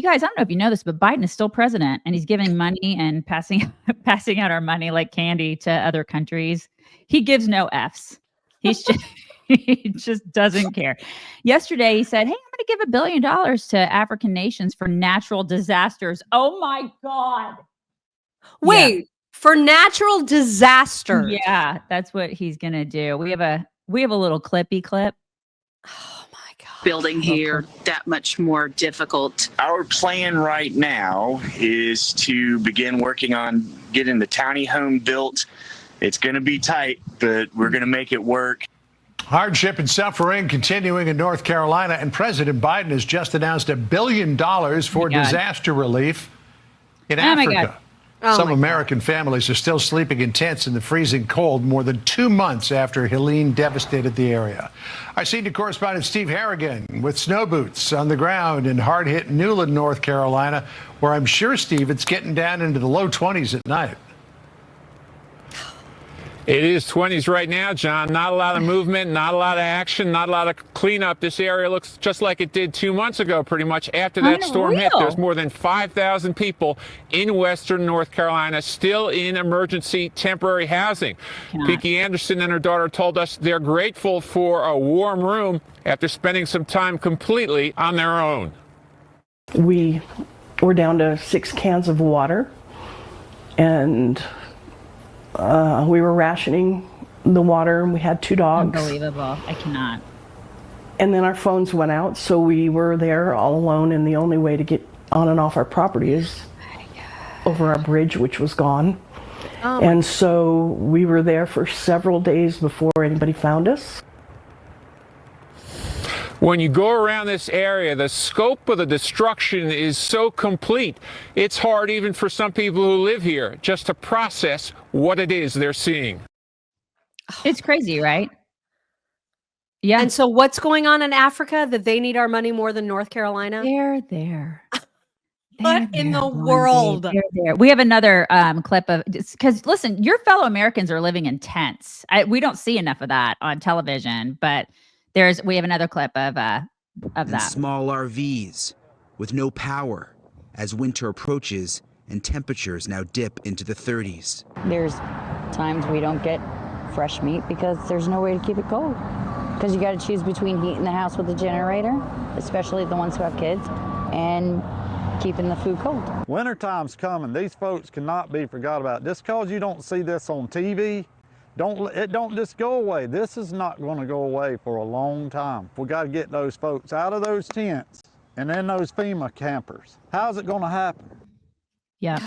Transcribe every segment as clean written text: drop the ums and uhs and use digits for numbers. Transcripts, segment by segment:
guys, I don't know if you know this, but Biden is still president, and he's giving money and passing out our money like candy to other countries. He gives no Fs. He's just he just doesn't care. Yesterday, he said, "Hey, I'm going to give $1 billion to African nations for natural disasters." Oh my God! Wait, for natural disasters? Yeah, that's what he's going to do. We have a little clippy clip. Oh my God! Building here that much more difficult. Our plan right now is to begin working on getting the tiny home built. It's going to be tight, but we're going to make it work. Hardship and suffering continuing in North Carolina, and President Biden has just announced $1 billion for disaster relief in Africa. Some American families are still sleeping in tents in the freezing cold more than 2 months after Helene devastated the area. Our senior correspondent Steve Harrigan with snow boots on the ground in hard-hit Newland, North Carolina, where I'm sure, Steve, it's getting down into the low 20s at night. It is 20s right now, John. Not a lot of movement, not a lot of action, not a lot of cleanup. This area looks just like it did 2 months ago, pretty much after that storm hit. There's more than 5,000 people in western North Carolina still in emergency temporary housing. Peaky Anderson and her daughter told us they're grateful for a warm room after spending some time completely on their own. We were down to 6 cans of water, and we were rationing the water, and we had 2 dogs. Unbelievable. I cannot. And then our phones went out, so we were there all alone, and the only way to get on and off our property is over our bridge, which was gone. And so we were there for several days before anybody found us. When you go around this area, the scope of the destruction is so complete, it's hard even for some people who live here just to process what it is they're seeing. It's crazy, right? Yeah. And so what's going on in Africa that they need our money more than North Carolina? They're there. What in the world? They're there. We have another clip of, because listen, your fellow Americans are living in tents. We don't see enough of that on television, but we have another clip of that. Small RVs with no power as winter approaches and temperatures now dip into the 30s. There's times we don't get fresh meat because there's no way to keep it cold. Because you got to choose between heating the house with a generator, especially the ones who have kids, and keeping the food cold. Wintertime's coming. These folks cannot be forgot about. Just because you don't see this on TV, it don't just go away. This is not going to go away for a long time. We got to get those folks out of those tents and in those FEMA campers. How's it going to happen? Yeah.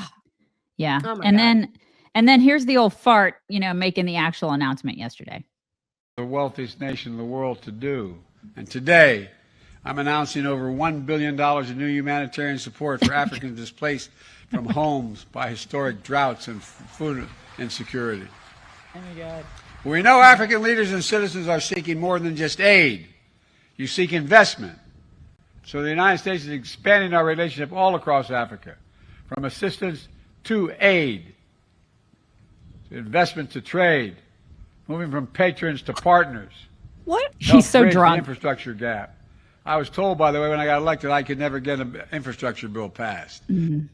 Yeah. Oh and then here's the old fart, making the actual announcement yesterday. The wealthiest nation in the world to do. And today, I'm announcing over $1 billion in new humanitarian support for Africans displaced from homes by historic droughts and food insecurity. Oh my God. We know African leaders and citizens are seeking more than just aid. You seek investment. So the United States is expanding our relationship all across Africa, from assistance to aid, to investment to trade, moving from patrons to partners. What? He's so drunk. The infrastructure gap. I was told, by the way, when I got elected, I could never get an infrastructure bill passed. Mm-hmm.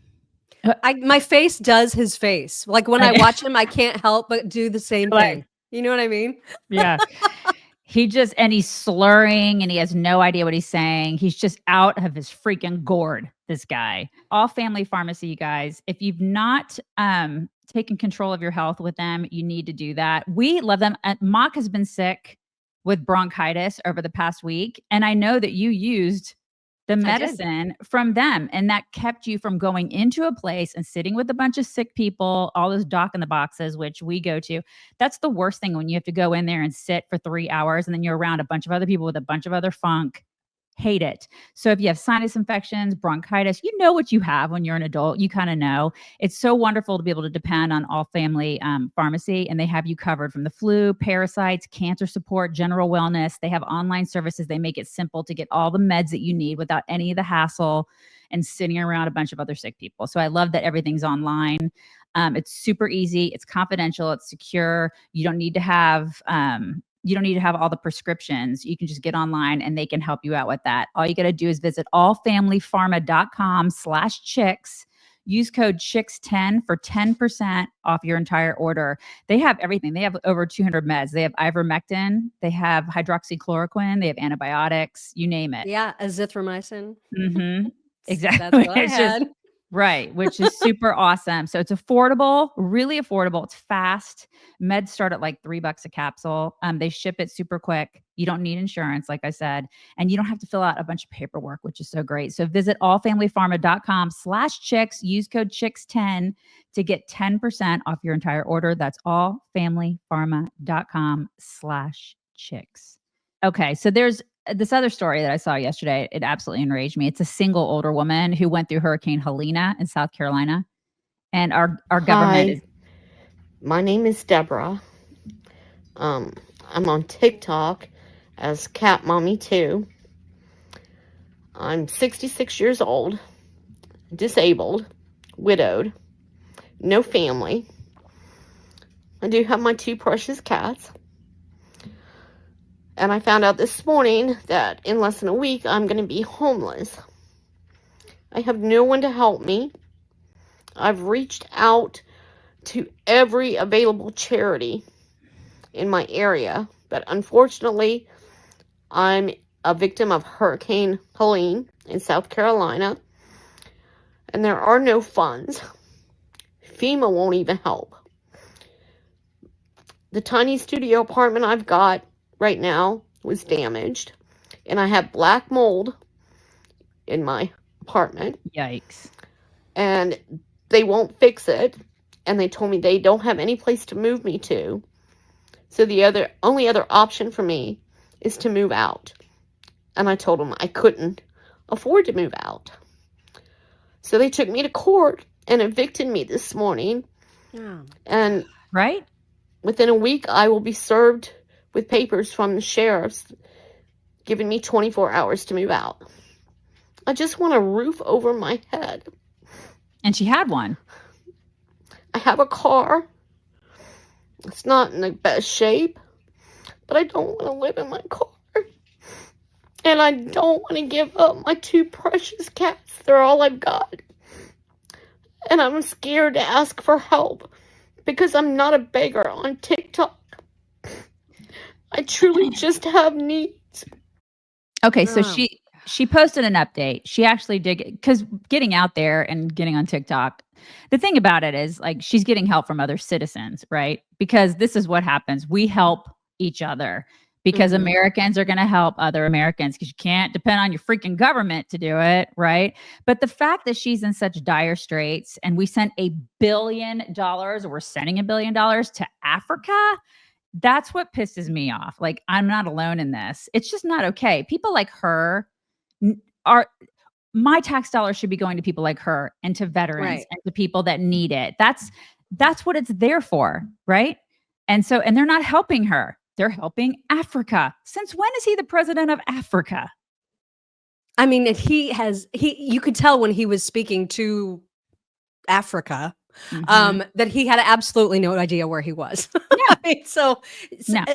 My face does his face. Like when I watch him, I can't help but do the same thing. You know what I mean? Yeah. He's slurring and he has no idea what he's saying. He's just out of his freaking gourd, this guy. All Family Pharmacy, you guys. If you've not taken control of your health with them, you need to do that. We love them. Mock has been sick with bronchitis over the past week. And I know that you used the medicine from them, and that kept you from going into a place and sitting with a bunch of sick people, all those doc in the boxes, which we go to. That's the worst thing, when you have to go in there and sit for 3 hours and then you're around a bunch of other people with a bunch of other funk. Hate it. So if you have sinus infections, bronchitis, you know what you have when you're an adult. You kind of know. It's so wonderful to be able to depend on All Family Pharmacy, and they have you covered from the flu, parasites, cancer support, general wellness. They have online services. They make it simple to get all the meds that you need without any of the hassle and sitting around a bunch of other sick people. So I love that everything's online. It's super easy. It's confidential. It's secure. You don't need to have You don't need to have all the prescriptions. You can just get online and they can help you out with that. All you got to do is visit allfamilypharma.com/chicks. Use code CHICKS10 for 10% off your entire order. They have everything. They have over 200 meds. They have ivermectin. They have hydroxychloroquine. They have antibiotics. You name it. Yeah, azithromycin. Mm-hmm. Exactly. That's what I had. Right, which is super awesome. So it's affordable, really affordable. It's fast. Meds start at like $3 a capsule. They ship it super quick. You don't need insurance, like I said, and you don't have to fill out a bunch of paperwork, which is so great. So visit allfamilypharma.com/chicks. Use code CHICKS10 to get 10% off your entire order. That's allfamilypharma.com/chicks. Okay, so there's this other story that I saw yesterday. It absolutely enraged me. It's a single older woman who went through Hurricane Helena in South Carolina. And our government is. My name is Deborah. I'm on TikTok as Cat Mommy 2. I'm 66 years old, disabled, widowed, no family. I do have my 2 precious cats. And I found out this morning that in less than a week, I'm going to be homeless. I have no one to help me. I've reached out to every available charity in my area, but unfortunately, I'm a victim of Hurricane Helene in South Carolina, and there are no funds. FEMA won't even help. The tiny studio apartment I've got right now was damaged, and I have black mold in my apartment. Yikes. And they won't fix it, and they told me they don't have any place to move me to. So the only other option for me is to move out. And I told them I couldn't afford to move out. So they took me to court and evicted me this morning. Yeah. And right within a week, I will be served with papers from the sheriffs giving me 24 hours to move out. I just want a roof over my head. And she had one. I have a car. It's not in the best shape, but I don't want to live in my car. And I don't want to give up my 2 precious cats. They're all I've got. And I'm scared to ask for help because I'm not a beggar on TikTok. I truly just have needs. Okay, so she posted an update. She actually did, because getting out there and getting on TikTok, the thing about it is like she's getting help from other citizens, right? Because this is what happens. We help each other because Americans are going to help other Americans, because you can't depend on your freaking government to do it, right? But the fact that she's in such dire straits and we sent $1 billion, or we're sending $1 billion to Africa, that's what pisses me off. Like, I'm not alone in this. It's just not okay. People like her my tax dollars should be going to people like her and to veterans and to people that need it. That's what it's there for, right? And they're not helping her. They're helping Africa. Since when is he the president of Africa? I mean, you could tell when he was speaking to Africa, that he had absolutely no idea where he was. Yeah.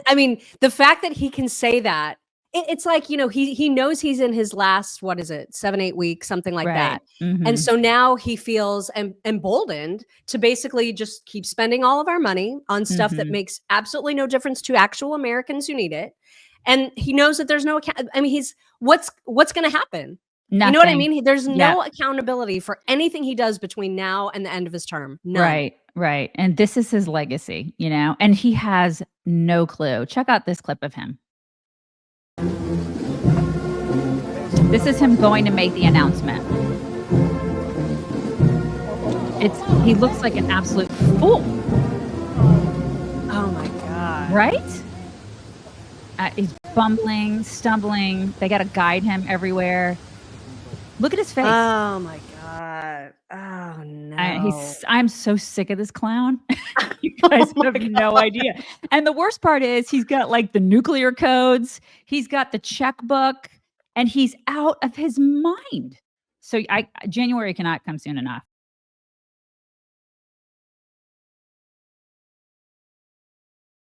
I mean, the fact that he can say that, it's like, he knows he's in his last, 7-8 weeks, something like that. And so now he feels emboldened to basically just keep spending all of our money on stuff that makes absolutely no difference to actual Americans who need it. And he knows that there's no account. I mean, what's going to happen? Nothing. You know what I mean? There's no accountability for anything he does between now and the end of his term. None. Right. And this is his legacy, and he has no clue. Check out this clip of him. This is him going to make the announcement. He looks like an absolute fool. Oh my God. Right? He's bumbling, stumbling. They got to guide him everywhere. Look at his face. Oh my God. Oh no. I'm so sick of this clown. You guys have no idea. And the worst part is he's got like the nuclear codes. He's got the checkbook, and he's out of his mind. So January cannot come soon enough.